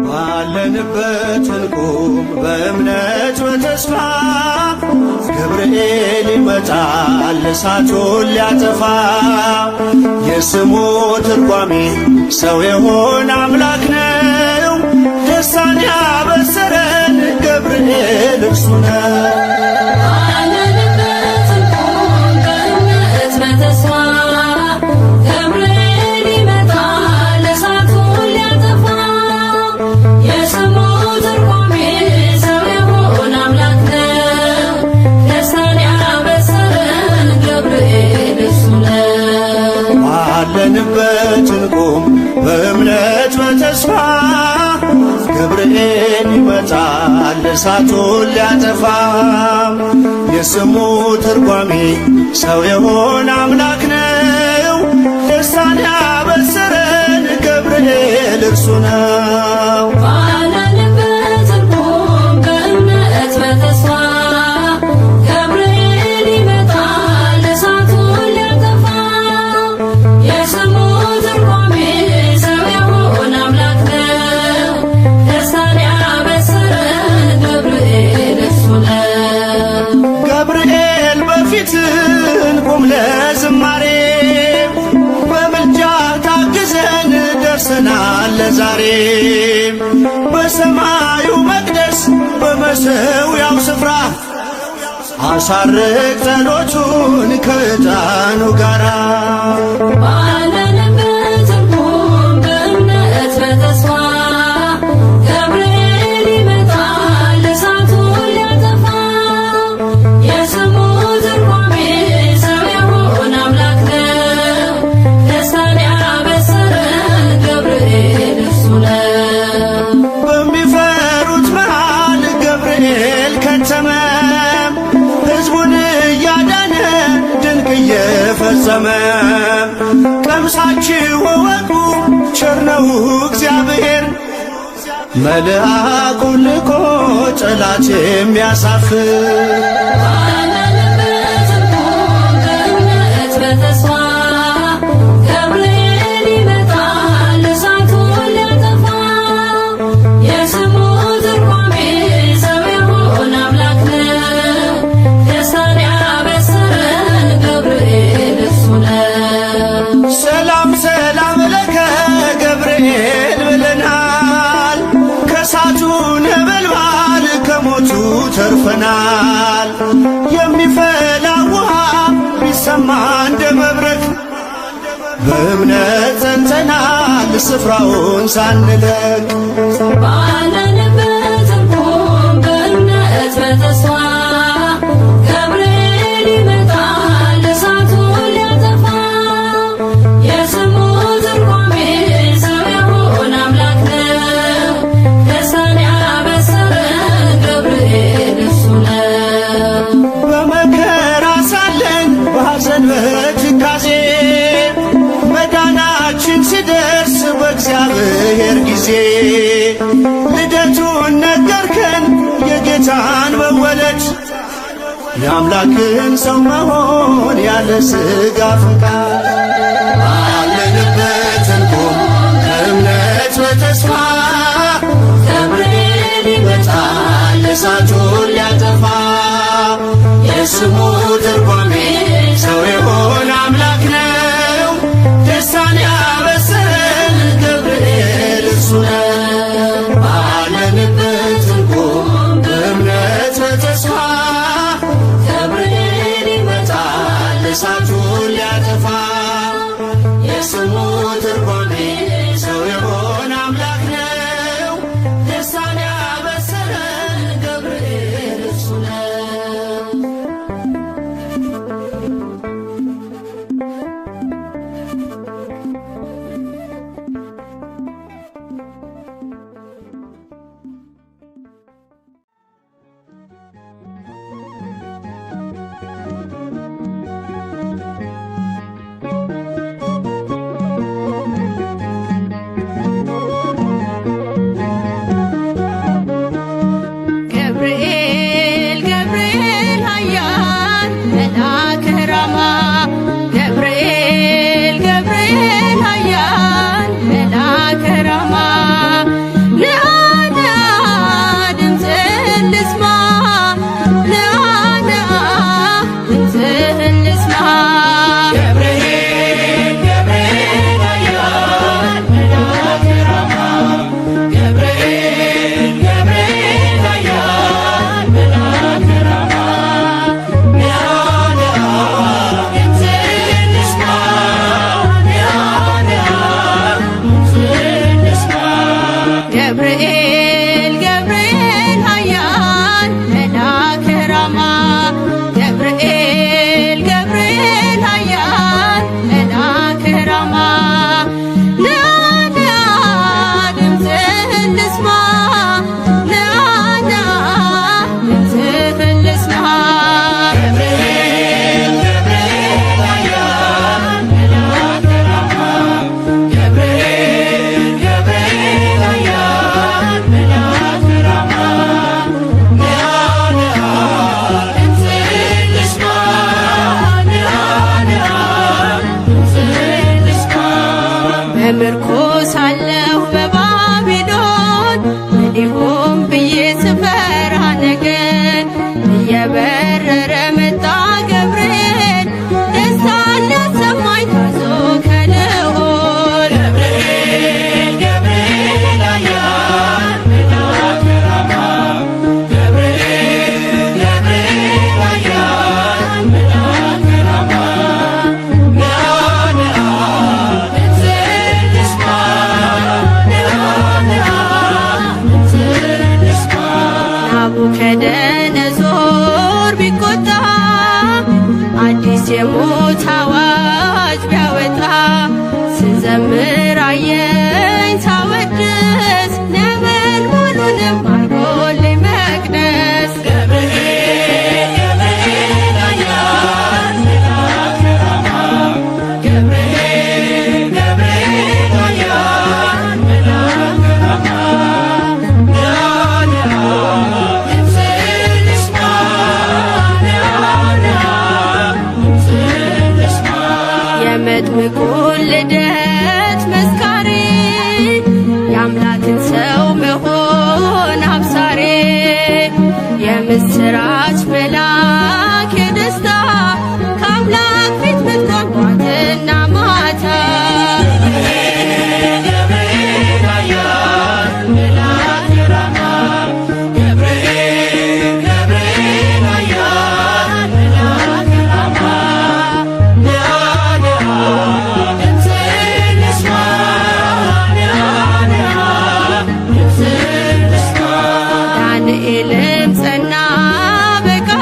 ባለንበት እንቁም በእምነት በተስፋ ገብርኤል ይመጣል እሳቱን ሊያጠፋ። የስሙ ትርጓሜ ሰው የሆነ አምላክ ነው። ደስታን ያበሰረን ገብርኤል እርሱ ነው። ባለንበት እንቁም በእምነት በተስፋ ገብርኤል ይመጣል እሳቱን ሊያጠፋ። የስሙ ትርጓሜ ሰው የሆነ አምላክ ነው። ደስታን ያበሰረን ገብርኤል እርሱ ነው። ባለንበት እንቁም በእምነት በተስፋ እንቁም ለዝማሬ በምልጃ ታግዘን ደርሰናል ለዛሬ። በሰማዩ መቅደስ በመሠዊያው ስፍራ አሳርግ ጸሎቱን ከዕጣኑ ጋራ። ባለንበት እንቁም በእምነት በተስፋ ገብርኤል ይመጣል እሳቱን ሊያጠፋ። የስሙ ትርጓሜ ሰው የሆነ አምላክ ነው። ደስታን ያበሰረን ገብርኤል እርሱ ነው። በሚፈሩት መሃል ገብርኤል ከተመ ሕዝቡን እያዳነ ድንቅ እየፈጸመ። ቀምሳችሁ እወቁ ቸር ነው እግዚአብሔር መልአኩን ልኮ ጠላት የሚያሳፍር። ባለንበት እንቁም በእምነት በተስፋ ገብርኤል ይመጣል እሳቱን ሊያጠፋ። የስሙ ትርጓሜ ሰው የሆነ አምላክ ነው። ደስታን ያበሰረን ገብርኤል እርሱ ነው። ሰላም ሰላም ለከ ገብርኤል ብለናል። ከእሳቱ ነበልባል ከሞቱ ተርፈናል። የሚፈላ ውሃ ቢሰማ እንደ መብረቅ በእምነት ጸንተናል ስፍራውን ሳንለቅ። ባለንበት እንቁም በእምነት በተስፋ ገብርኤል ይመጣል እሳቱን ሊያጠፋ። የስሙ ትርጓሜ ሰው የሆነ አምላክ ነው። ደስታን ያበሰረን ገብርኤል እርሱ ነው። በመከራ ሳለን በሐዘን በትካዜ መዳናችን ሲደርስ በእግዚአብሔር ጊዜ ልደቱን ነገርከን የጌታን መወለድ የአምላክን ሰው መሆን ያለ ሥጋ ፈቃድ። ባለንበት እንቁም በእምነት በተስፋ ገብርኤል ይመጣል እሳቱን ሊያጠፋ። የስሙ ትርጓሜ ሰው የሆነ አምላክ ነው። ደስታን ያበሰረን ገብርኤል እርሱ ነው። ባለንበት እንቁም በእምነት በተስፋ ገብርኤል ይመጣል እሳቱን ሊያጠፋ። የስሙ ትርጓሜ ሰው የሆነ አምላክ ነው። ደስታን ያበሰረን ገብርኤል እርሱ ነው። ልስማ ነአ ነአ ድምፅህን ልስማ ገብርኤል ገብርኤል ኃያል መልአከ ራማ ገብርኤል ገብርኤል ኃያል መልአከ ራማ ነአ ነአ ድምፅህን ልስማ ነአ ነአ ድምፅህን ልስማ ገብርኤል ገብርኤል ኃያል መልአከ ራማ ገብርኤል ገብርኤል ኃያል መልአከ ራማ ነአ ነአ ድምፅህን ልስማ ነአ ነአ ድምፅህን ልስማ ገብርኤል ገብርኤል ኃያል መልአከ ራማ ገብርኤል ገብርኤል ኃያል መልአከ ራማ ነአ ነአ ድምፅህን ልስማ ነአ ነአ ድምፅህን ልስማ በምርኮ ሳለሁ በባቢሎን ምን ይሆን ብዬ ስፈራ ነገን እየበረረ መጣ ገብርኤል ደስታን ሊያሰማኝ ታዞ ከልዑል ገብርኤል ገብርኤል ኃያል መልአከ ራማ ገብርኤል ገብርኤል ኃያል መልአከ ራማ ነአ ነአ ድምፅህን ልስማ ነአ ነአ ድምፅህን ልስማ ናቡከደነጾር ቢቆጣ አዲስ የሞት አዋጅ ቢያወጣ ስዘምር አየኝ ሳወድስ ነበልባሉንም አርጎልኝ መቅደስ ገብርኤል ገብርኤል ኃያል መልአከ ራማ ገብርኤል ገብርኤል ኃያል መልአከ ራማ ነአ ነአ ድምፅህን ልስማ ነአ ነአ ድምፅህን ልስማ የመጥምቁን ልደት መስካሪ የአምላክን ሰው መሆን አብሳሪ የምስራች መልአክ የደስታ ከአምላክ ፊት ምትቆም ጧትና ማታ ገብርኤል ገብርኤል ኃያል መልአከ ራማ ገብርኤል ገብርኤል ኃያል መልአከ ራማ ነአ ነአ ድምፅህን ልስማ ነአ ነአ ድምፅህን ልስማ ዳንኤልም ጸና በቃሉ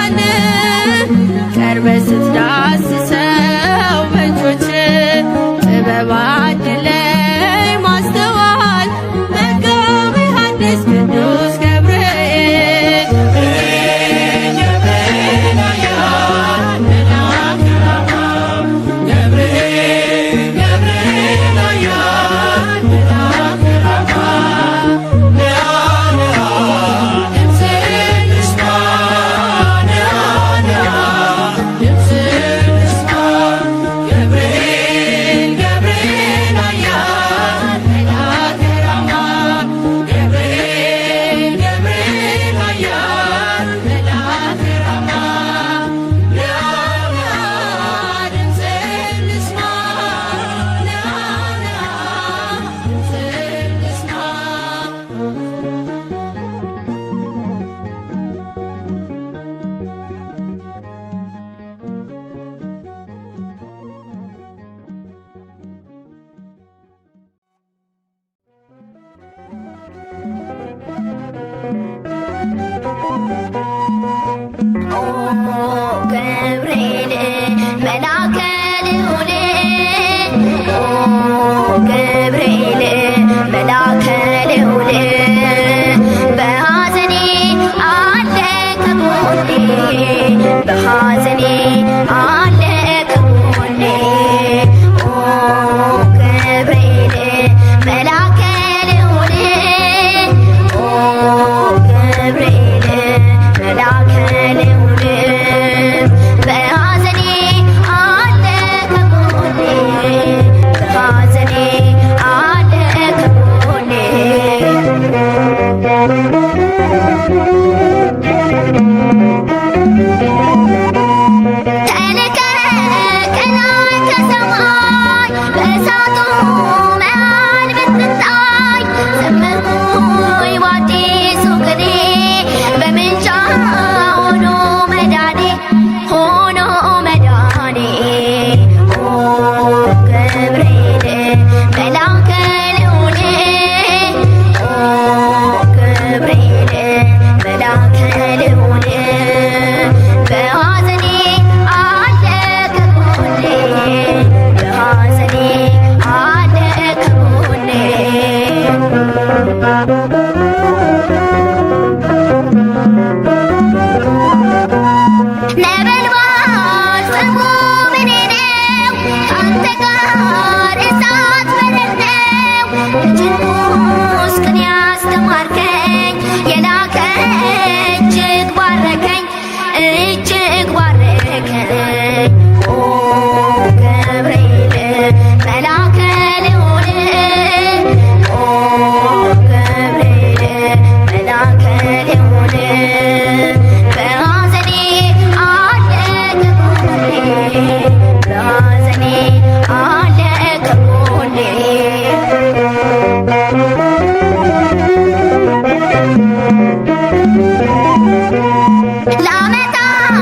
ለዓመታት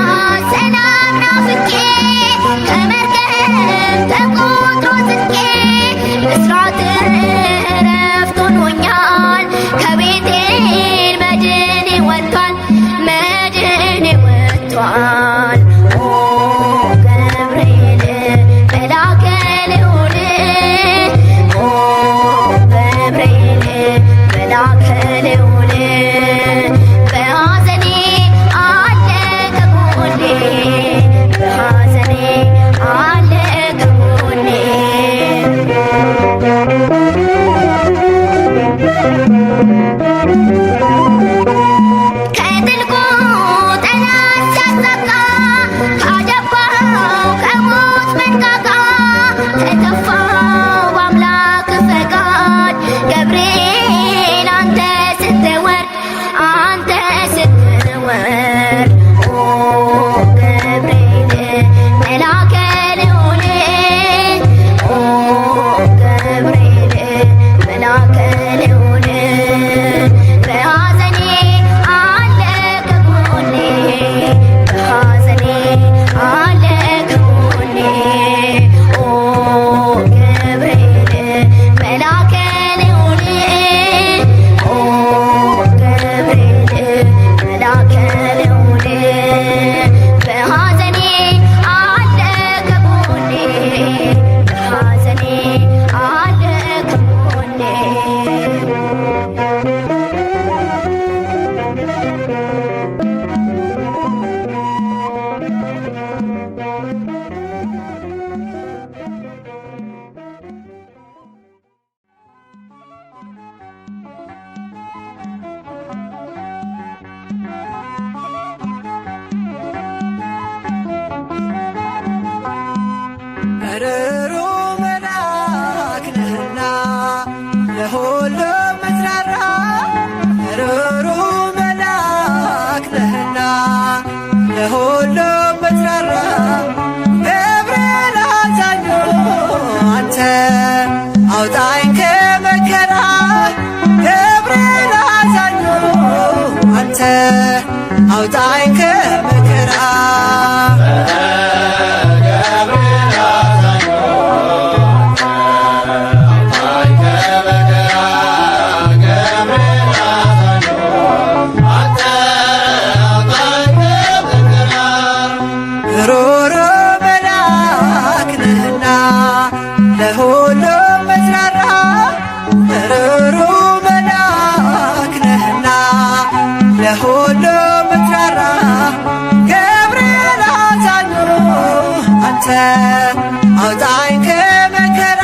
ሰላም ናፍቄ ከመርከብ ተቆጥሮ ጽድቄ ብስራት ዕረፍት ሆኖኛል ከቤቴል መድኔ ወጥቷል መድኔ ወጥቷል። ኦ ገብርኤል መልአከ ልዑል ኦ ገብርኤል መልአከ ልዑል በሐዘኔ አለ ከጎኔ በሐዘኔ አለ ከጎኔ ከጥልቁ ጠላት ሲያሳቃ ካደባው ከሞት መንጋጋ ተተፋው በአምላክ ፈቃድ ገብርኤል አንተ ስትወርድ አንተ ስትወርድ ኦ ገብርኤል መልአከ ልዑል ኦ ገብርኤል መልአከ ልዑል በሐዘኔ አለ ከጎኔ በሐዘኔ አለ ከጎኔ ኦ ገብርኤል መልአከ ልዑል ኦ ገብርኤል መልአከ ልዑል በሐዘኔ አለ ከጎኔ በሐዘኔ አለ ከጎኔ እሩሩ መልአክ ነህና ለሁሉም ምትራራ እሩሩ መልአክ ነህና ለሁሉም ምትራራ ገብርኤል አዛኙ አንተ አውጣኝ ከመከራ ገብርኤል አዛኙ አንተ አውጣኝ ከመከራ ሩሩ መልአክ ነህና ለሁሉም ምትራራ ሩሩ መልአክ ነህና ለሁሉም ምትራራ ገብርኤል አዛኙ አንተ አውጣኝ ከመከራ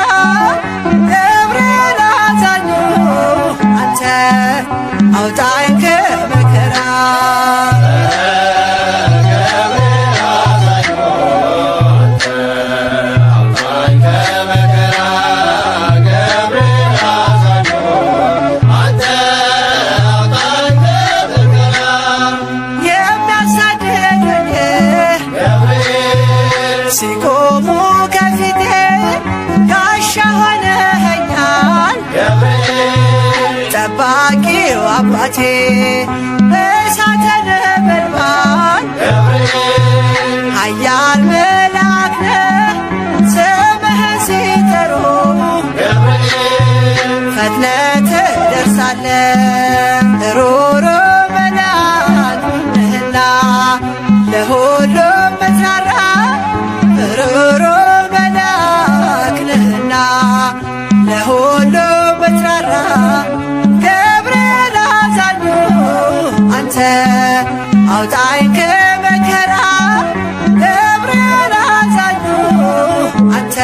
ገብርኤል አዛኙ አንተ አውጣኝ ከመከራ ሲቆሙ ከፊቴ ጋሻ ሆነኸኛል ጠባቂው አባቴ በእሳተ ነበልባል ኃያል መልአክ ነህ ስምህን ሲጠሩ ፈጥነህ ትደርሳለህ ሩሩ መልአክ ነህና ለሁሉም ምትራራ ሩሩ መልአክ ነህና ለሁሉም ምትራራ ገብርኤል አዛኙ አንተ አውጣኝ ከመከራ ገብርኤል አዛኙ አንተ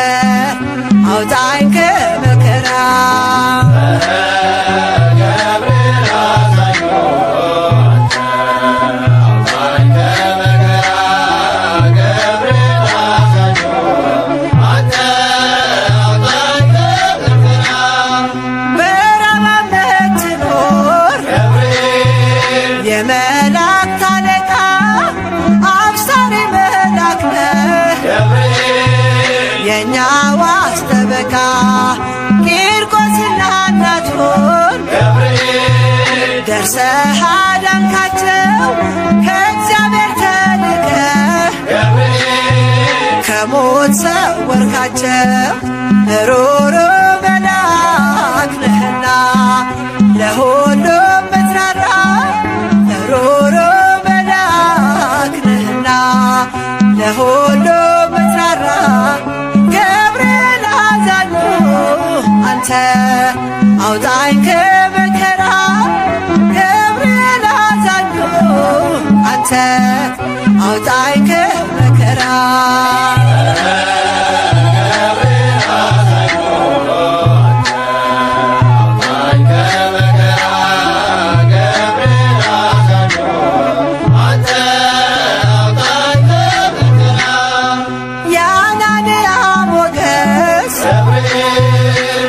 አውጣኝ ከመከራ የመላእክት አለቃ አብሳሪ መልአክ ነህ የእኛ ዋስ ጠበቃ ቂርቆስና እናቱን ደርሰህ አዳንካቸው ከእግዚአብሔር ሩሩ መልአክ ነህና ለሁሉም ምትራራ ሩሩ መልአክ ነህና ለሁሉም ምትራራ ገብርኤል አዛኙ አንተ አውጣኝ ከመከራ ገብርኤል አዛኙ አንተ አውጣኝ ከመከራ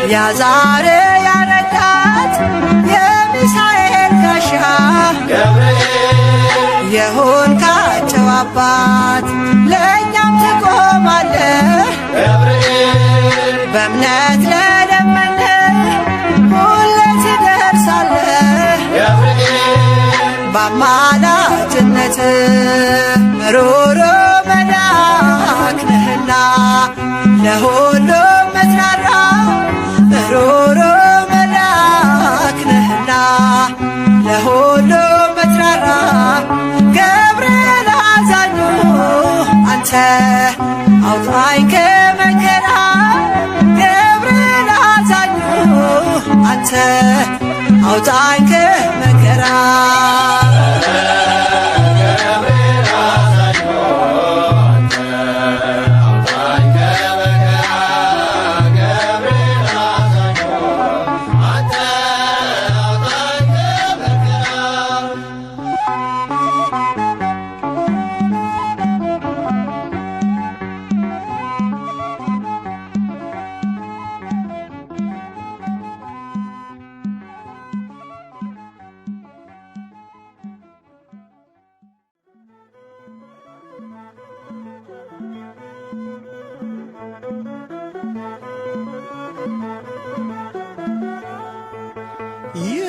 የአዛርያ ረዳት የሚሳኤል ጋሻ የሆንካቸው አባት ለእኛም ትቆማለህ በእምነት ለለመነ ሁሌ ትደርሳለህ በአማላጅነት ሩሩ መልአክ ነህና ለሁሉም ምትራራ ሩሩ መልአክ ነህና ለሁሉም ምትራራ ገብርኤል አዛኙ አንተ አውጣኝ ከመከራ ገብርኤል አዛኙ አንተ አውጣኝ ከመከራ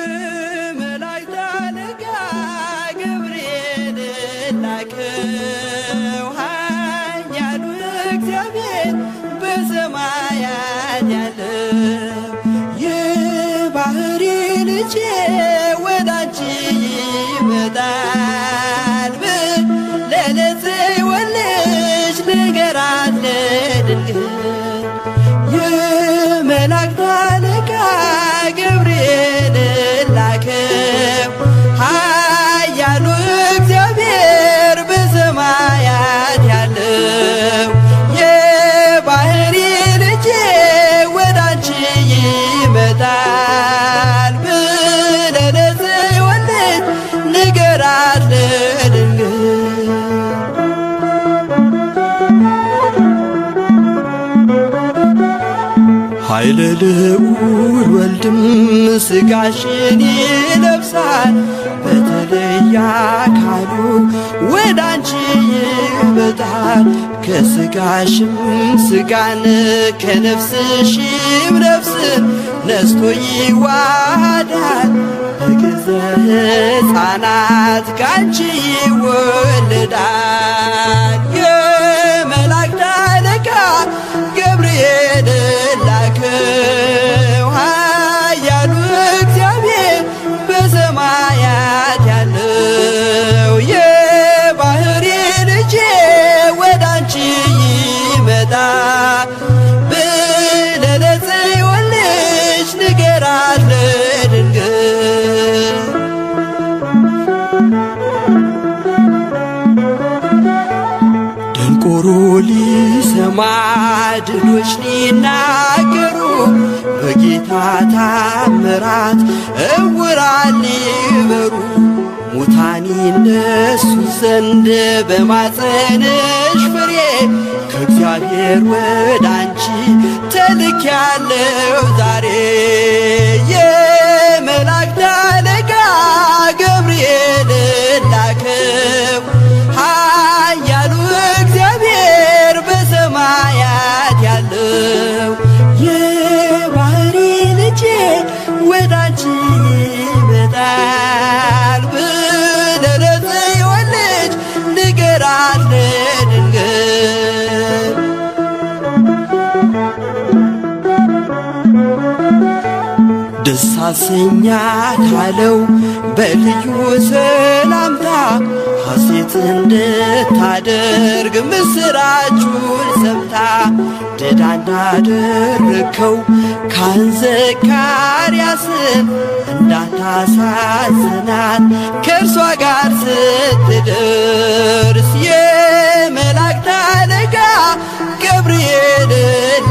የመላእክት አለቃ ገብርኤል ላከው ኃያሉ እግዚአብሔር በሰማያት ያለው የባሕሪ ልጄ ወዳንቺ ይመጣል ለጽዮን ልጅ ንገራት ለድንግል የመላእክት አለቃ ገብርኤል ላከው ኃያሉ እግዚአብሔር በሰማያት ያለው የባሕሪ ልጄ ወዳንቺ ይመጣል ለጽዮን ልጅ ንገራት ለድንግል ኃይለ ልዑል ወልድም ሥጋሽን ይለብሳል በተለየ አካሉ ወዳንቺ ይመጣል ከሥጋሽም ሥጋን ከነፍስሽም ነፍስን ነስቶ ይዋሃዳል በግዘ ሕፃናት ካንቺ ይወለዳል የመላእክት አለቃ ገብርኤል ላከው ኃያሉ እግዚአብሔር በሰማያት ያለው የባሕሪ ልጄ ወዳንቺ ይመጣል ለጽዮን ልጅ ንገራት ለድንግል ደንቆሮ ሊሰማ ድኖች ሊናገሩ በጌታ ታምራት ዕውራን ሊበሩ ሙታን ይነሱ ዘንድ በማፀንሽ ፍሬ ከእግዚአብሔር ወዳንቺ ተልኬያለሁ ዛሬ የመላእክት አለቃ ገብርኤል ላከው ኃያሉ እግዚአብሔር በሰማያት ያለው የባሕሪ ልጄ ወዳንቺ ይመጣል ለጽዮን ልጅ ንገራት ለድንግል አሰኛት አለው በልዩ ሰላምታ ሐሴት እንድታደርግ ምስራቹን ሰምታ ድዳ እንዳደረከው ካህን ዘካርያስን እንዳታሳዝናት ከእርሷ ጋር ስትደርስ የመላእክት አለቃ ገብርኤል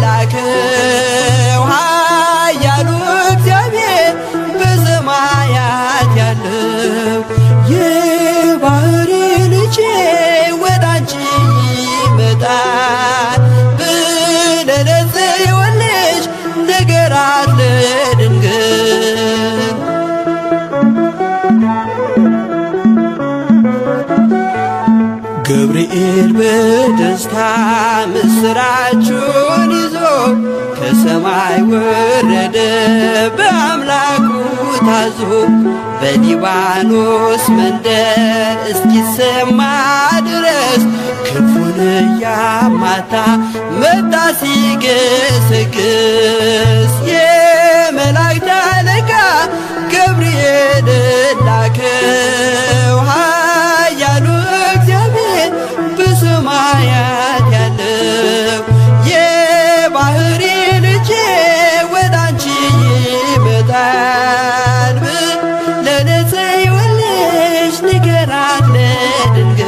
ላከው ኃያሉ እግዚአብሔር በሰማያት ያለው የባሕሪ ልጄ ወዳንቺ ይመጣል ብለህ ለጽዮን ልጅ ንገራት ለድንግል። ገብርኤል በደስታ ምስራቹን ይዞ ከሰማይ ወረደ በአምላኩ ታዞ በሊባኖስ መንደር እስኪሰማ ድረስ ክንፉን እያማታ መጣ ሲገሰግስ የመላእክት አለቃ ገብርኤል ላከው ኃያሉ እግዚአብሔር በሰማያት ያለው የባሕሪ ልጄ ወዳንቺ ይመጣል ብለህ ለጽዮን ልጅ ንገራት ለድንግል።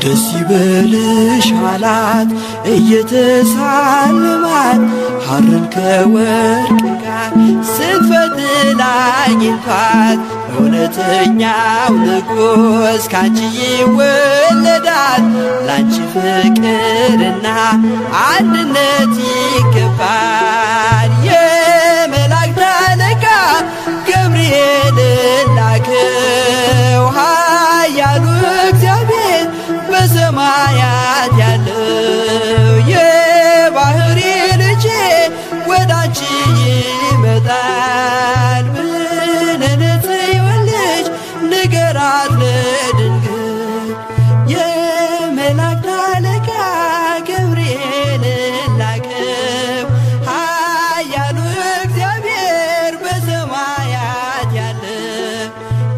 ደስ ይበልሽ አላት እየተሳለማት ሐርን ከወርቅ ጋር ስትፈትል አግኝቷት እውነተኛው ንጉሥ ካንቺ ይወለዳል ላንቺ ፍቅርና አንድነት ይገባል። የመላእክት አለቃ ገብርኤል ላከው ኃያሉ እግዚአብሔር በሰማያት ያለው የባሕሪ ልጄ ወዳንቺ ይመጣል ብለህ ለጽዮን ልጅ ንገራት ለድንግል። የመላእክት አለቃ ገብርኤል ላከው ኃያሉ እግዚአብሔር በሰማያት ያለው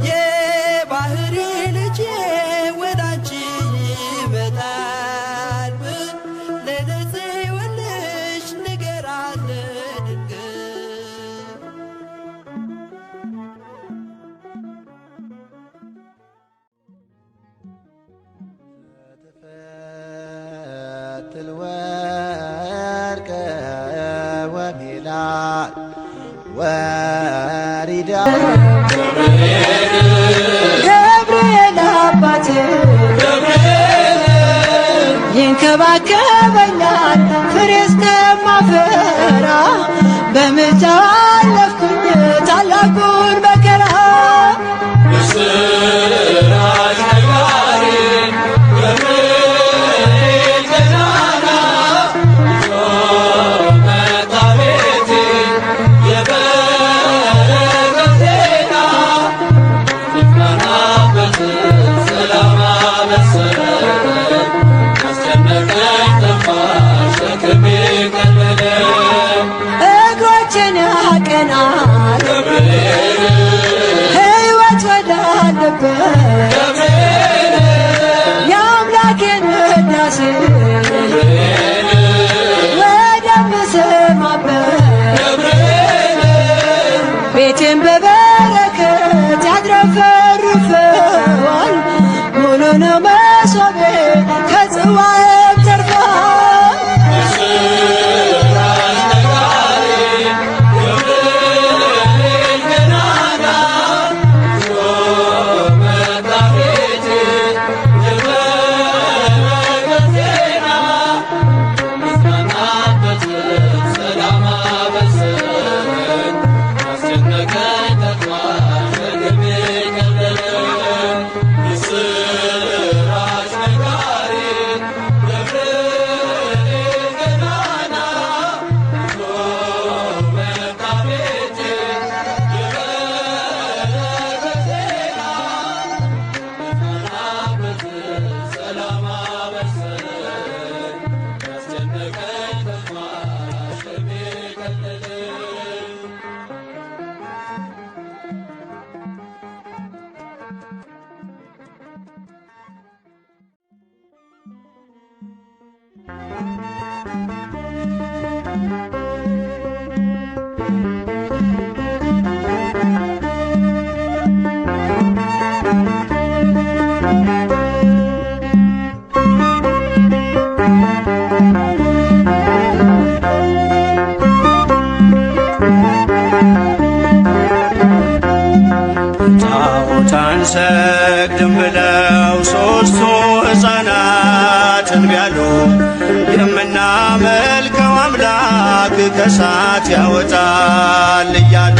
የባሕሪ ልጄ ወዳንቺ ይመጣል ብለህ ለጽዮን ልጅ ንገራት ለድንግል። ትፈትል ወርቀ ወሜላል ወሪዳ ገብርኤል አባቴ ይንከባከበኛል ፍሬ እስከማፈራ በምልጃው አለፍኩኝ ታላቁን መከራ። እግሮችን ያቀናል ሕይወት ወዳለበት የአምላኬን ውዳሴ ወደምሰማበት ቤቴን በበረከት ያድረፈርፈዋል ሙሉ ነው መሶቤ ከጽዋዬም ተርፏል። አንሰግድም ብለው ሦስቱ ሕፃናት እንቢ አሉ። የምናመልከው አምላክ ከእሳት ያወጣል እያሉ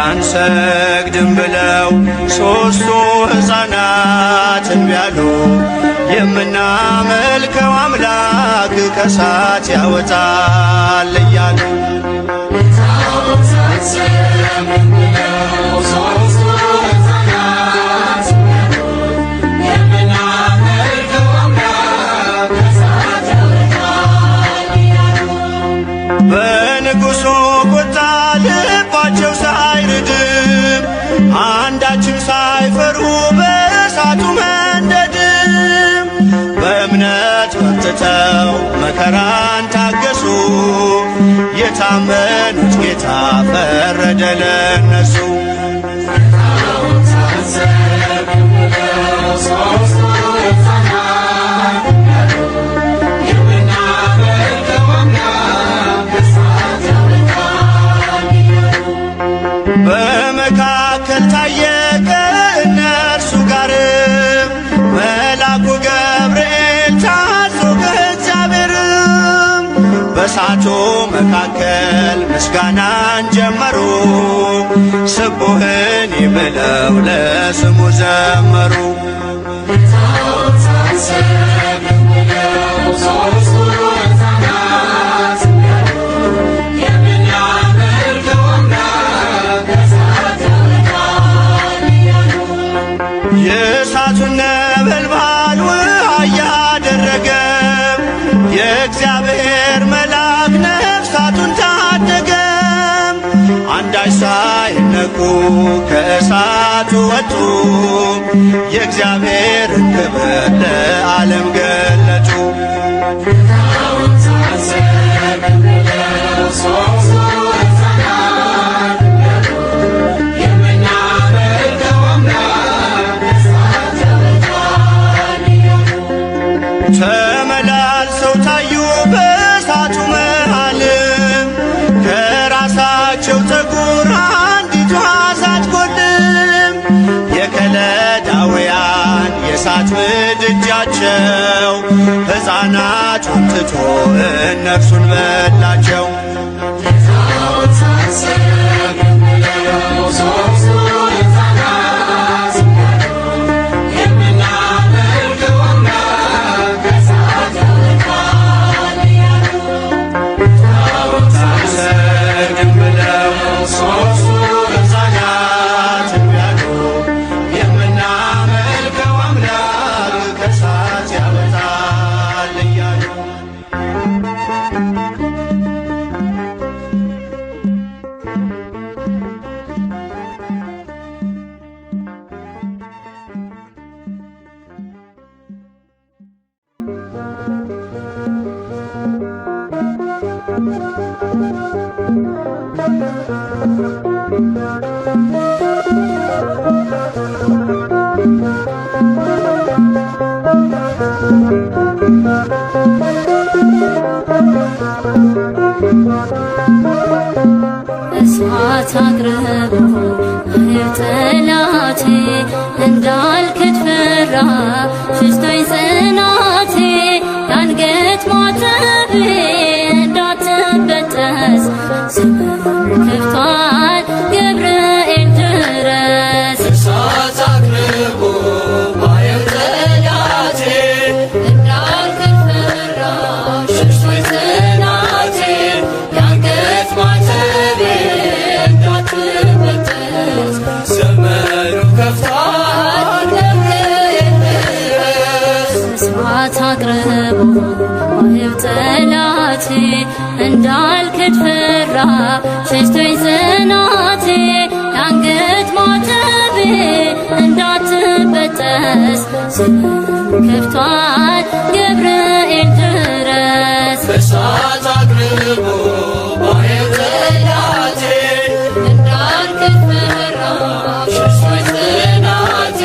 አንሰግድም ብለው ሦስቱ ሕፃናት እንቢ አሉ። የምናመልከው አምላክ ከእሳት ያወጣል እያሉ በንጉሡ ቁጣ ልባቸው ሳይርድም አንዳችም ሳይፈሩ በእሳቱ መንደድም በእምነት በርትተው መከራን ታገሱ። የታመኑት ጌታ ፈረደ ለነሱ። በመካከል ታየ ከእነርሱ ጋር መልአኩ ገብርኤል ታዞ ከእግዚአብሔርም በእሳቱ መካከል ምስጋናን ጀመሩ። ስቡህኒ ብለው ለስሙ ዘመሩ። የእሳቱን ነበልባል ውሃ እያደረገ የእግዚአብሔር መልአክ ነፍሳቱን ታደገ። አንዳች ሳይነኩ ከእሳቱ ወጡ። የእግዚአብሔርን ክብር ለዓለም ገለጡ። ተመላልሰው ታዩ በእሳቱ መሃልም ከራሳቸው ፀጉር አንዲቷ ሳትጎድልም የከለዳውያን የእሳት ምድጃቸው ሕፃናቱን ትቶ እነርሱን በላቸው። እሳት አቅርቦ ጠላቴ እንዳልክድ ፈራ ሽሽቶኝ ጽናቴ የአንገት ማተቤ እንዳትበጠስ ስምህን ከፍቷል ገብርኤል ድረስ። እሳት አቅርቦ ማየው ጠላቴ እንዳልክድ ፈራ ሽሽቶኝ ጽናቴ የአንገት ማተቤ እንዳትበጠስ ዘመኑ ከፍቷል ገብርኤል ድረስ። እሳት አቅርቦ ማየው ጠላቴ እንዳልክድ ፈራ ሸሽቶኝ ጽናቴ የአንገት ማተቤ እንዳትበጠስ ስምህን ከፍቷል ገብርኤል ድረስ። እሳት አቅርቦ ማየው ጠላቴ እንዳልክድ ፈራ ሽሽቶኝ ጽናቴ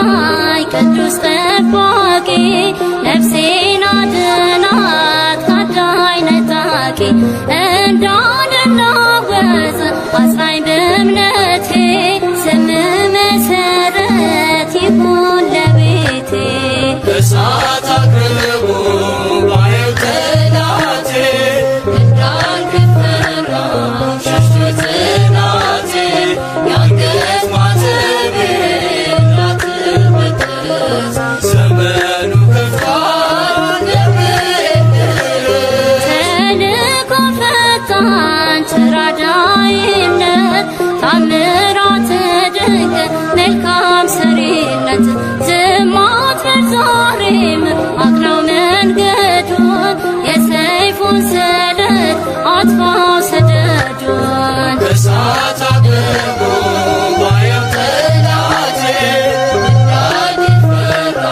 ሰማይ ቅዱስ ጠባቂ ነፍሴን አድናት ካዳኝ ነጣቂ እንዳልናወጽ አጽናኝ በእምነቴ ስም መሰረት ይሁን ለቤቴ እሳት አቅርቦ ባየው ጠላቴ እንዳልክፈራ ሸሽቶ ጽናቴ የአንገት ማተቤ እንዳትበጠስ ዘመኑ ከፍቷል ገብርኤል ድረስ ተልእኮ ፈጣን ተራዳኢነት ታምራት ድንቅ መልካም ሰሪነት ዝም አትበል ዛሬም አቅናው መንገዱን የሰይፉን ስለት አጥፋው ሰደዱን እሳት አቅርቦ ባየው ጠላቴ እንዳልክፈራ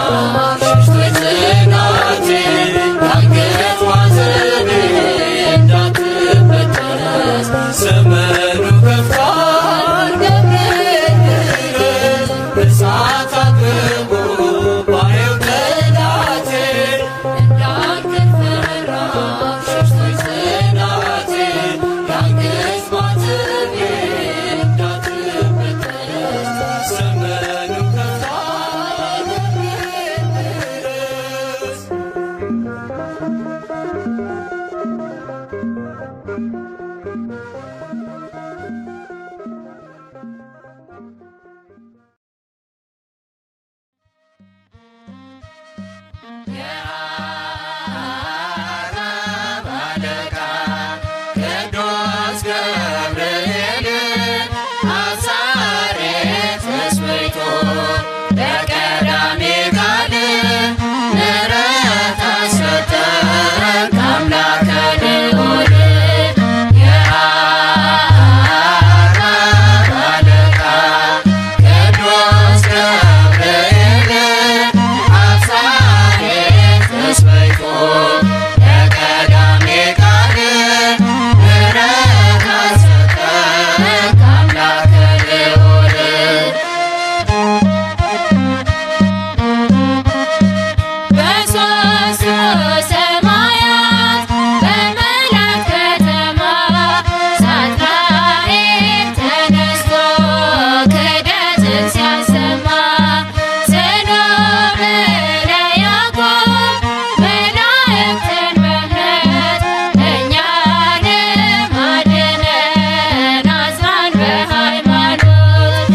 ሸሽቶ ጽናቴ የአንገት ማተቤ እንዳትበጠስ ዘመኑ ከፍቷል ገብርኤል ድረስ እሳት አቅርቦ ባየው ጠላቴ እንዳልክፈራ ሸሽቶ ጽናቴ የአንገት ማተቤ እንዳትበጠስ ዘመኑ ከፍቷል ገብርኤል ድረስ የአርያም አለቃ ቅዱስ ገብርኤል አብሳሬ ተስበይቶ በቀዳሜ ቃል ምሕረት ሰጠን ከአምላከ ልዑል የአርያም አለቃ ቅዱስ ገብርኤል አብሳሬ ተስበይቶ በቀዳሜ ቃል ምሕረት ሰጠን ከአምላከ ልዑል በሦስቱ ሰማያት በመላእክት ከተማ ሳጥናኤል ተነስቶ ክህደትን ሲያሰማ ስኖር ለያዕቆብ መላእክትን በእምነት እኛንም አድነን አጽናን በሃይማኖት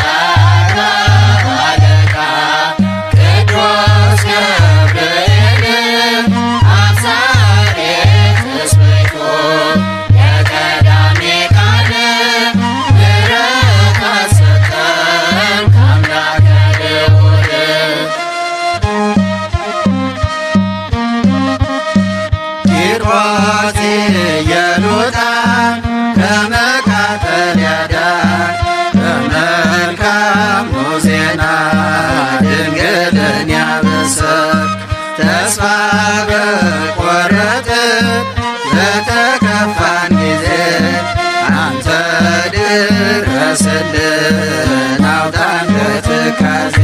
የአርያም አለቃ ቅዱስ ገብርኤል አብሳሬ ተስበይቶ በቀዳሜ ቃል ምሕረት ሰጠን ከአምላከ ልዑል ቂርቆስ ኢየሉጣን ከመቃጠል ያዳን በመልካሙ ዜና ድንግልን ያበሰር ተስፋ በቆረጥን በተከፋን ጊዜ አንተ ድረስልን አውጣን ከትካዜ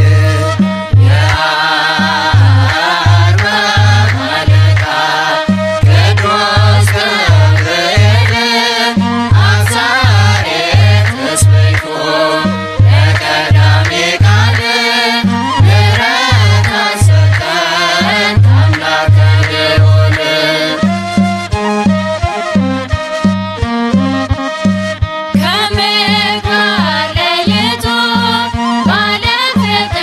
የአርያም አለቃ ቅዱስ ገብርኤል አብሳሬ ተስበይቶ በቀዳሜ ቃል ምሕረት ሰጠን ከአምላከ ልዑል ከምግባር ለይቶ ባለፍቅር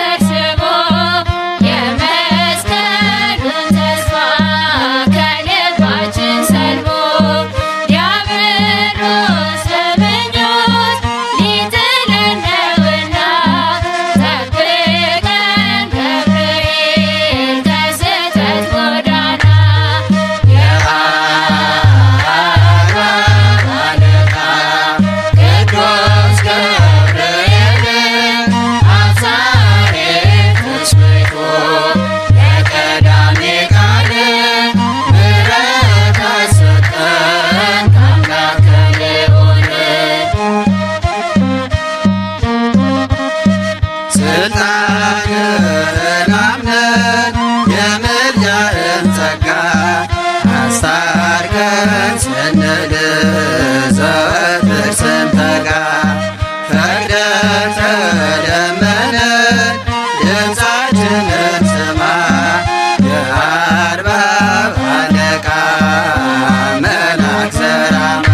ስልጣንህን አምነን የምልጃህን ጸጋ አስታርቀን ስንል ዘወትር ስንተጋ ፈቅደን ተለመንን ድምፃችንን ስማ የአርባብ አለቃ መልአከ ሰላማ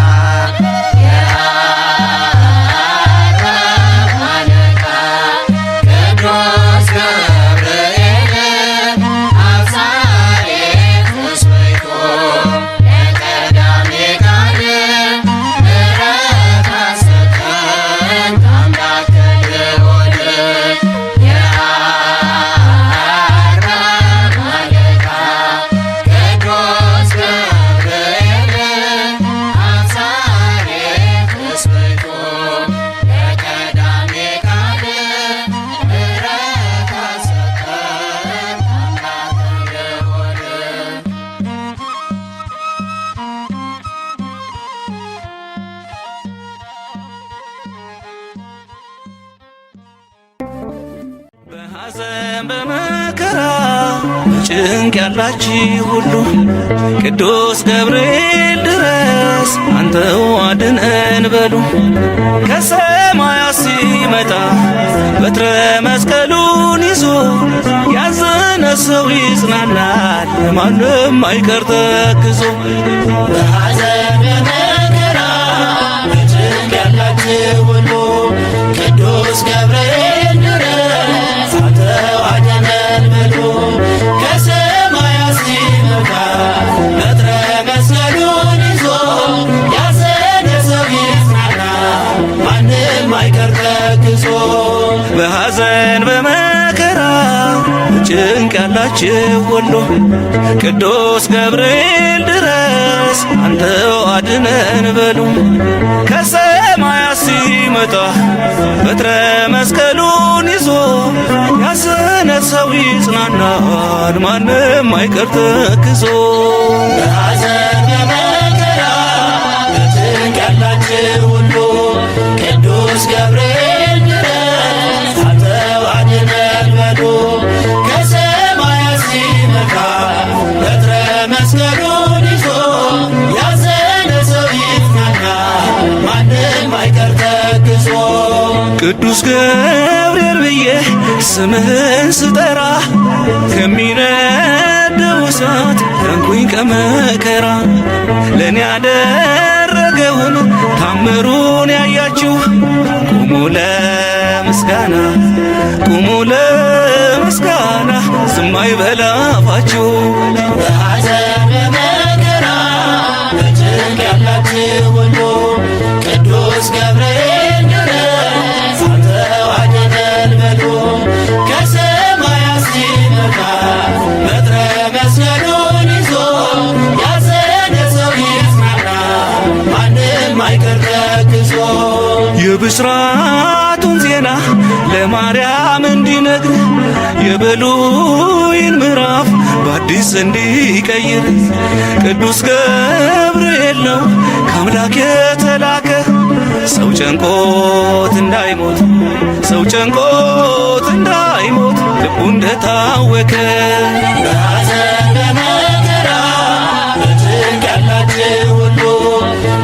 በሐዘን በመከራ በጭንቅ ያላችሁ ሁሉ ቅዱስ ገብርኤል ድረስ አንተው አድነን በሉ። ከሰማያት ሲመጣ በትረ መስቀሉን ይዞ ያዘነ ሰው ይጽናናል፣ ማንም አይቀር ተክዞ። በሐዘን በመከራ በጭንቅ ያላችሁ ሁሉ ቅዱስ ገብርኤል ድረስ አንተው አድነን በሉ። ከሰማያት ሲመጣ በትረ መስቀሉን ይዞ ያዘነ ሰው ይጽናናል፣ ማንም አይቀር ተክዞ። በሐዘን በመከራ በጭንቅ ያላችሁ ሁሉ ቅዱስ ገብርኤል ድረስ አንተው አድነን በሉ። ከሰማያት ሲመጣ በትረ መስቀሉን ይዞ ያዘነ ሰው ይጽናናል፣ ማንም አይቀር ተክዞ። በሐዘን በመከራ በጭንቅ ያላችሁ ሁሉ ቅዱስ ገብርኤል ድረስ አንተው አድነን በሉ። ከሰማያት ሲመጣ በትረ መስቀሉን ይዞ ያዘነ ሰው ይጽናናል፣ ማንም አይቀር ተክዞ። ቅዱስ ገብርኤል ብዬ ስምህን ስጠራ ከሚነደው እሳት ዳንኩኝ ከመከራ። ለእኔ ያደረገውን ታምሩን ያያችሁ ቁሙ ለምስጋና፣ ቁሙ ለምስጋና፣ ዝም አይበል አፋችሁ። በሐዘን በመከራ በጭንቅ ያላችሁ ሁሉ ቅዱስ ገብርኤል ድረስ አንተው አድነን በሉ። ከሰማያት ሲመጣ በትረ መስቀሉን ይዞ ያዘነ ሰው ይጽናናል፣ ማንም አይቀር ተክዞ። የብስራቱን ዜና ለማርያም እንዲነግር የብሉይን ምዕራፍ በአዲስ እንዲቀይር ቅዱስ ገብርኤል ነው ከአምላክ የተላከ። ሰው ጨንቆት እንዳይሞት፣ ሰው ጨንቆት እንዳይሞት ልቡ እንደታወከ። በሐዘን በመከራ በጭንቅ ያላችሁ ሁሉ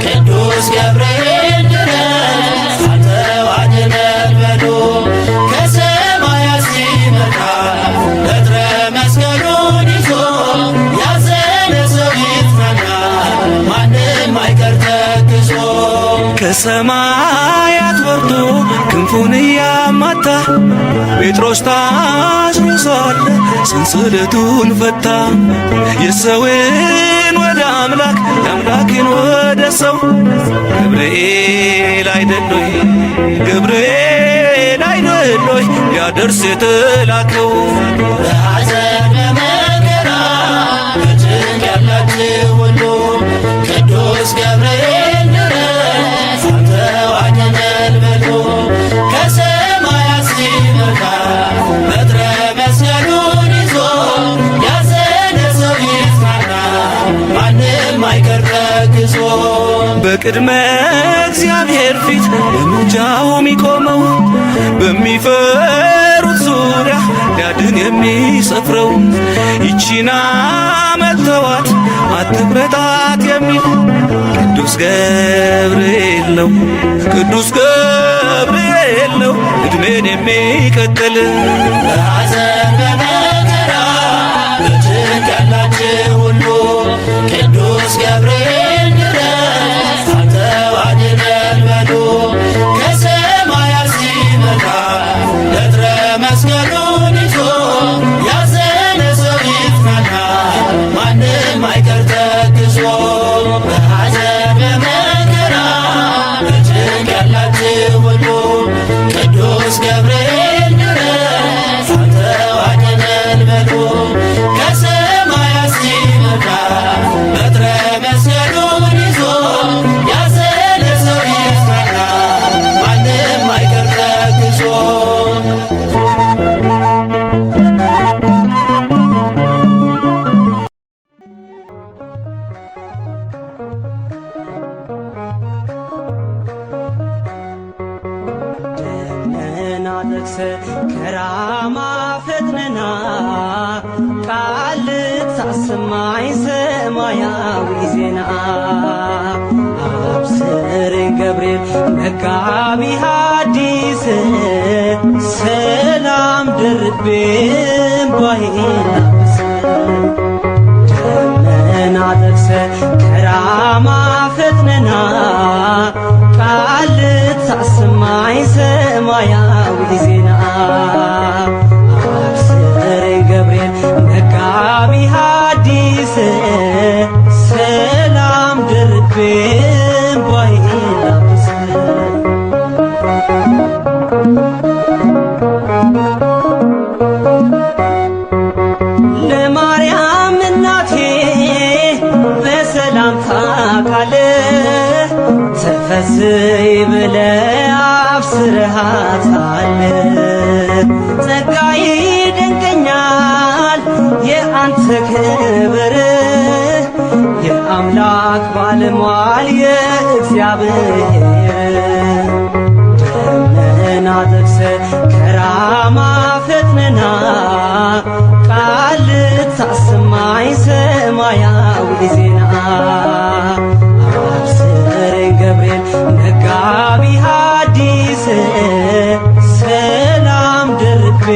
ቅዱስ ገብርኤል ድረስ አንተው አድነን በሉ። ከሰማያት ሲመጣ በትረ መስቀሉን ይዞ ያዘነ ሰው ይጽናናል፣ ማንም አይቀር ተክዞ። ከሰማያት ወርዶ ክንፉን እያማታ ጴጥሮስ ታስሮ ሳለ ሰንሰለቱን ፈታ። የሰውን ወደ አምላክ የአምላክን ወደ ሰው ገብርኤል አይደሎይ፣ ገብርኤል አይደሎይ ሊያደርስ የተላከው። በሐዘን በመከራ በጭንቅ ያላችሁ ሁሉ ቅዱስ ገብርኤል ድረስ አንተው አድነን በሉ። ከሰማያት ሲመጣ በትረ መስቀሉን ይዞ ያዘነ ሰው ይጽናናል፣ ማንም አይቀር ተክዞ። በቅድመ እግዚአብሔር ፊት በምልጃው የሚቆመው በሚፈሩት የሚሰፍረው ይቺና መተዋት አትቁረጣት የሚል ቅዱስ ገብርኤል ነው፣ ቅዱስ ገብርኤል ነው ዕድሜን የሚቀጥል። በሐዘን በመከራ በጭንቅ ያላችሁ ሁሉ ቅዱስ ገብርኤል ድረስ አንተው አድነን በሉ። ከሰማያት ሲመጣ በትረ መስቀሉን ይዞ ያዘነ ሰው ይጽናና፣ ማንም አይቀር ተክዞ። በሐዘን በመከራ በጭንቅ ያላችሁ ሁሉ ቅዱስ ገብርኤል ድረስ አንተው አድነን በሉ። ከሰማያት ሲመጣ በትረ መስቀሉን ይዞ ያዘነ ሰው ይጽናና፣ ማንም አይቀር ተክዞ። ደመና ጠቅሰህ ከራማ ፈጥነና ቃል ልታሰማኝ ሰማያዊ ዜና አብስረኝ ገብርኤል መጋቢ ሐዲስ ሰላም ደርቤ እምባዬን ላብስ። ደመና ጠቅሰህ ከራማ ፈጥነና ቃል ልታሰማኝ ሰማያዊ ዜና አብስረኝ ገብርኤል መጋቢ ሐዲስ ሰላም ደርቤ እምባዬን ላብስ። ለማርያም እናቴ በሰላምታ ቃል ተፈሥሒ ብለህ አብስረሃታል። ጸጋ ይደንቀኛል የአንተ ክብር፣ የአምላክ ባለሟል የእግዚአብሔር። ደመና ጠቅሰህ ከራማ ፈጥነና ቃል ልታሰማኝ ሰማያዊ ዜና አብስረኝ ገብርኤል መጋቢ ሐዲስ ሰላም ደርቤ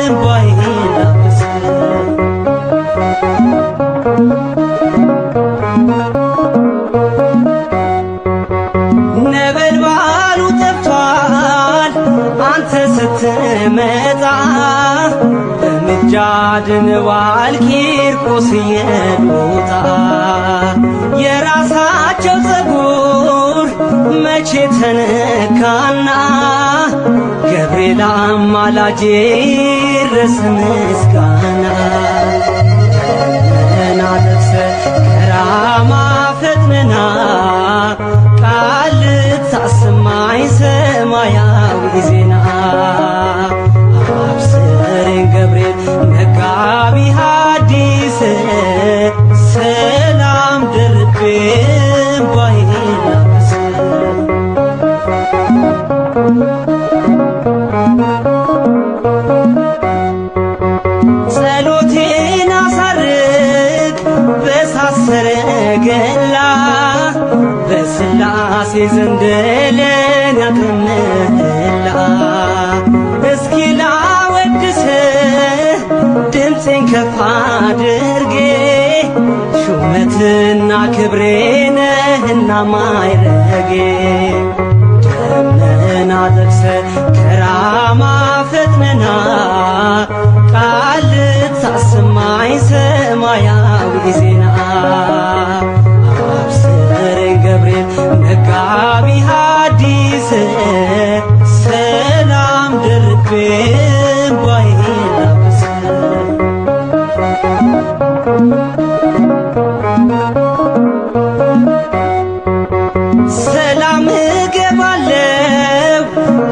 እምባዬን ላብስ። ነበልባሉ ጠፍቷል አንተ ስትመጣ፣ በምልጃ ድነዋል ቂርቆስ ኢየሉጣ። የራሳቸው ፀጉር መቼ ተነካና ገብርኤል አማላጄ ይድረስ ምስጋና። ደመና ጠቅሰህ ከራማ ፈጥነና ቃል ልታሰማኝ ሰማያዊ ዜና አብስረኝ ገብርኤል መጋቢ ሐዲስ ሰላም ደርቤ እምባዬን ላብስ። ጸሎቴን አሳርግ በእሳት ሰረገላ፣ በሥላሴ ዘንድ ለኔ አቅርብላ። እስኪ ላወድስህ ድምፄን ከፍ አድርጌ፣ ሹመትና ክብሬ ነህና ማዕረጌ። ደመና ጠቅሰህ ከራማ ፈጥነና ቃል ልታሰማኝ ሰማያዊ ዜና አብስረኝ ገብርኤል መጋቢ ሐዲስ ሰላም ደርቤ እምባዬን ላብስ። ሰላም እገባለሁ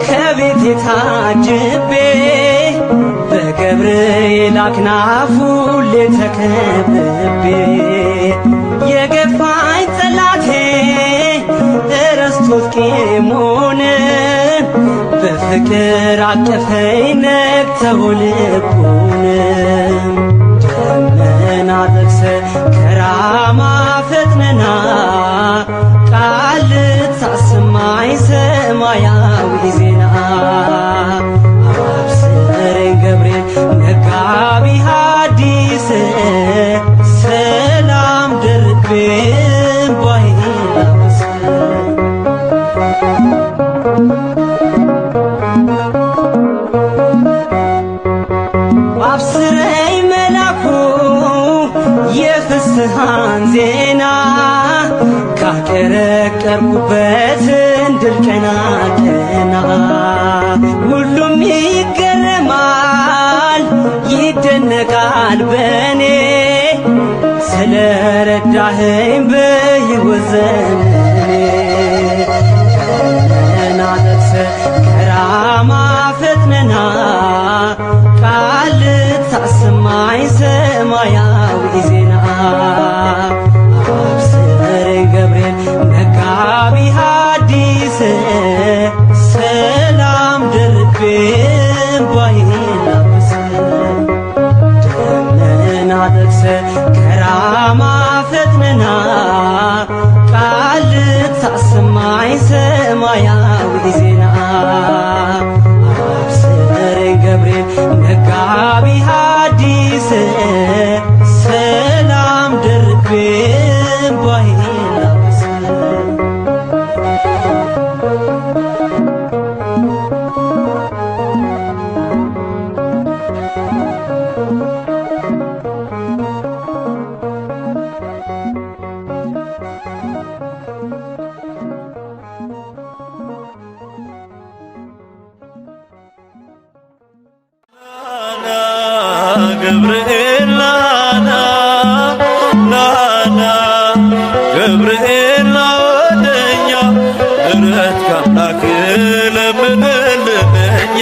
ከቤቴ ታጅቤ፣ በገብርኤል አክናፍ ሁሌ ተከብቤ። የገፋኝ ጠላቴ እረስቶት ቂሙን፣ በፍቅር አቀፈኝ ነክተው ልቡን ደመና ጠቅሰ ከራማ ፈጥነና ቃል ልታሰማኝ ሰማያዊ ዜና አብስረኝ ገብርኤል መጋቢ ሐዲስ ሰላም ደርቤ እምባዬን ላብስ አብስረኝ መላኩ የፍስሐን ዜና ካቀረቀርኩበት እንድል ቀና ቀና ሁሉም ይገረማል ይደነቃል በኔ ስለረዳኸኝ በሕይወት ዘመኔ ደመና ጠቅሰ ከራማ ፈጥነና ቃል ልታሰማኝ ሰማያዊ ዜና አብስረኝ ገብርኤል መጋቢ ሐዲስ ሰላም ደርቤ እምባዬን ላብስ ደመና ጠቅሰ ከራማ ፈጥነና ቃል ልታሰማኝ ሰማያዊ ዜና አብስረኝ ገብርኤል መጋቢ ሐዲስ ሰላም ደርቤ እምባዬን ላብስ ገብርኤል ናና ናና ገብርኤል ና ወደኛ ምሕረት ካምላክ ለምንልን እኛ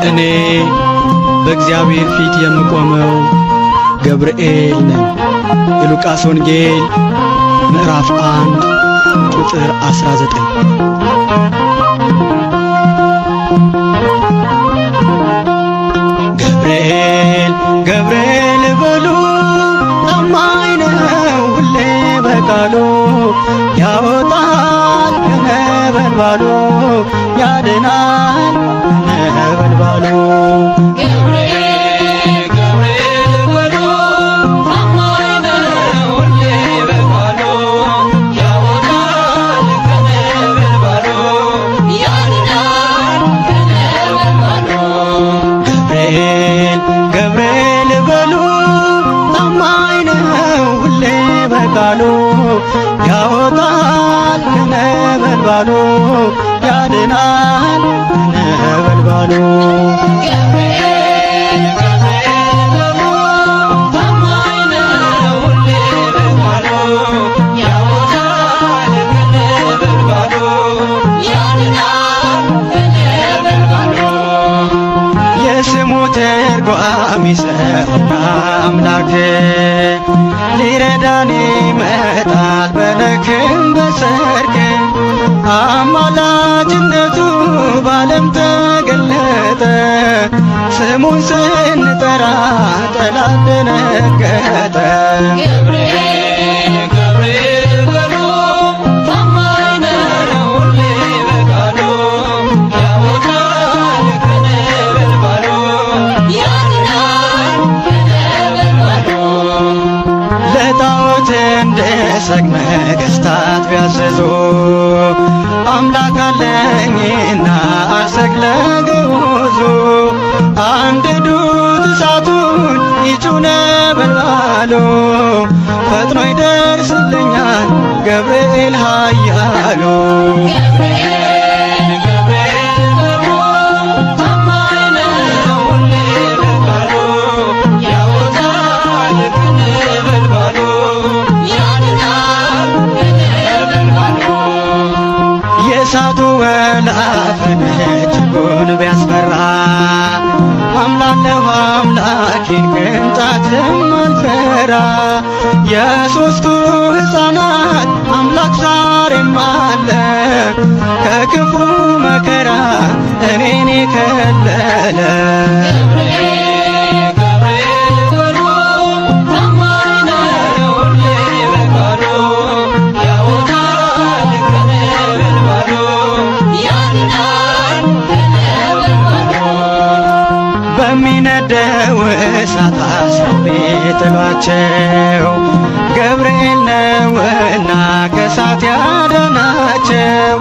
እኔ በእግዚአብሔር ፊት የምቆመው ገብርኤል ነኝ። የሉቃስ ወንጌል ምዕራፍ 1 ቁጥር 19። ገብርኤል ገብርኤል በሉ ታማኝ ነው ሁሌ በቃሉ ያወጣል ከነበልባሉ ያድናል ከነበልባሉ ገብርኤል በሉ ታማኝ ነው ሁሌ በቃሉ ያወጣል ከነበልባሉ ያድናል ከነበልባሉ የስሙ ትርጓሜ ሰውና አምላክ ሊረዳን ይመጣል በነክም በሰርክ አማላጅነቱ ባለም ተገለጠ። ስሙን ስንጠራ ጠላት ደነገጠ። እንድሰግድ ነገሥታት ቢያዘዙ አምላክ አለኝና አልሰግድ ለግዑዙ አንድዱት እሳቱን ይጩ ነበልባሉ ፈጥኖ ይደርስልኛል ገብርኤል ኃያሉ የእሳቱ ወላፈን እጅጉን ቢያስፈራ አምላለሁ አምላኬን ቅንጣትም አልፈራ የሦስቱ ሕፃናት አምላክ ዛሬም አለ ከክፉ መከራ እኔን የከለለ በሚነደው እሳት አስረው ቢጥሏቸው ገብርኤል ነውና ከእሳት ያዳናቸው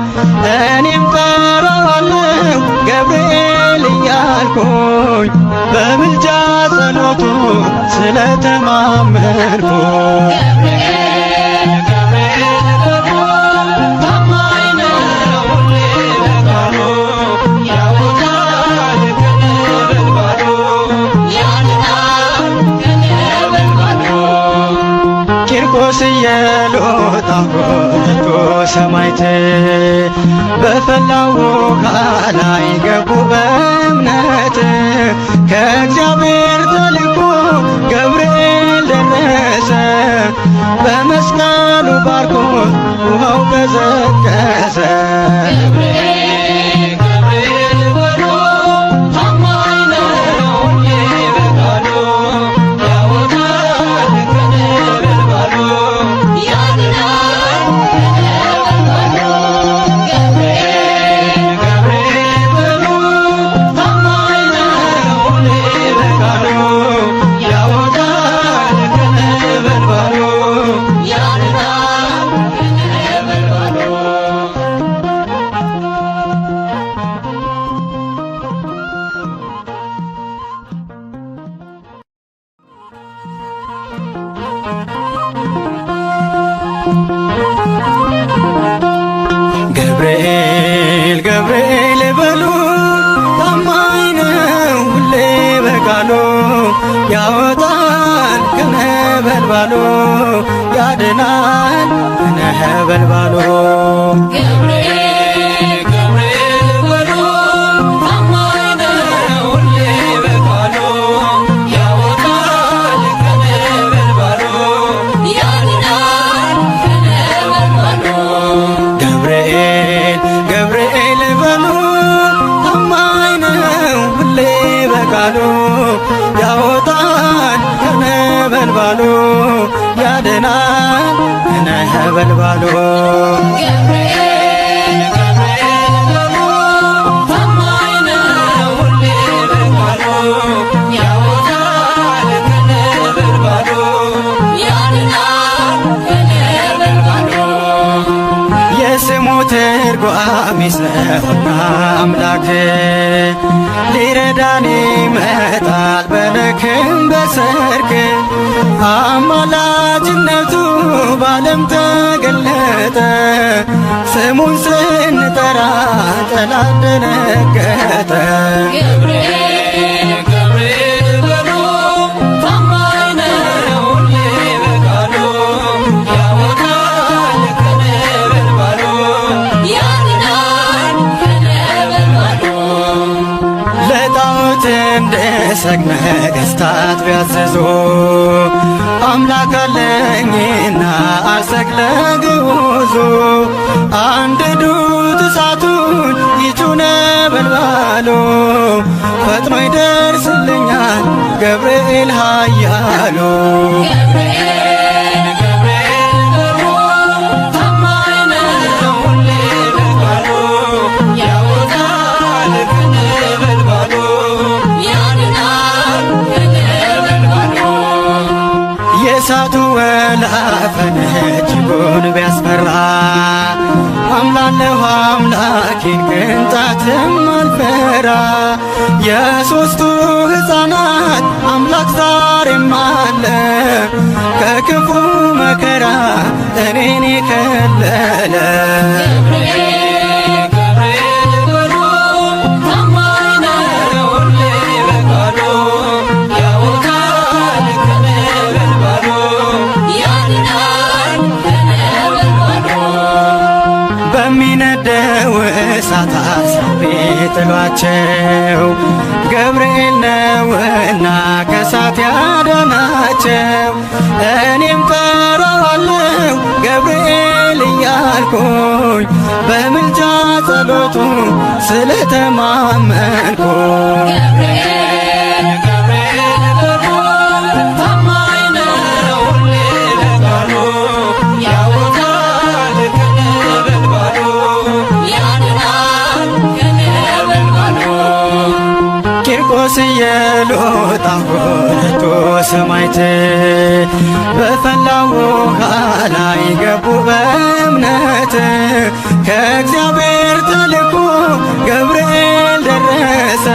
እኔም ጠራዋለሁ ገብርኤል እያልኩኝ በምልጃ ጸሎቱ ስለተማመንኩኝ ቂርቆስ ኢየሉጣ ሁለቱ ሰማዕት በፈላው ውሃ ላይ ገቡ በእምነት ከእግዚአብሔር ተልኮ ገብርኤል ደረሰ በመስቀሉ ባርኮት ውሃው ቀዘቀዘ ገብርኤል ገብርኤል በሉ ታማኝ ነው ሁሌ በቃሉ ያወጣል ከነበልባሉ ያድናል ከነበልባሉ ያወጣል ከነበልባሉ ያድናል ከነበልባሉ የስሙ ትርጓሜ ነውና አምላክ ሊረዳን ይመጣል በለክም በሰርክ አማላጅነቱ ባለም ተገለጠ ስሙን ስንጠራ ጠላት ደነገጠ እንድሰግድ ነገሥታት ቢያዘዙ አምላክ አለኝና አልሰግድ ለግዑዙ አንድዱት እሳቱን ይጩ ነበልባሉ ፈጥኖ ይደርስልኛል ገብርኤል ኃያሉ የእሳቱ ወላፈን እጅጉን ቢያስፈራ አምላለሁ አምላኬን ቅንጣትም አልፈራ። የሦስቱ ሕፃናት አምላክ ዛሬም አለ ከክፉ መከራ እኔን የከለለ። በሚነደው እሳት አሳቤ ጥሏቸው ገብርኤል ነውና ከእሳት ያዳናቸው። እኔም ጠራዋለሁ ገብርኤል እያልኩኝ በምልጃ ጸሎቱ ስለተማመንኩኝ ቂርቆስ ኢየሉጣ ሁለቱ ሰማዕት በፈላው ውሃ ላይ ገቡ በእምነት። ከእግዚአብሔር ተልኮ ገብርኤል ደረሰ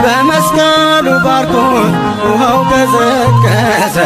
በመስቀሉ ባርኮት ውሃው ቀዘቀዘ።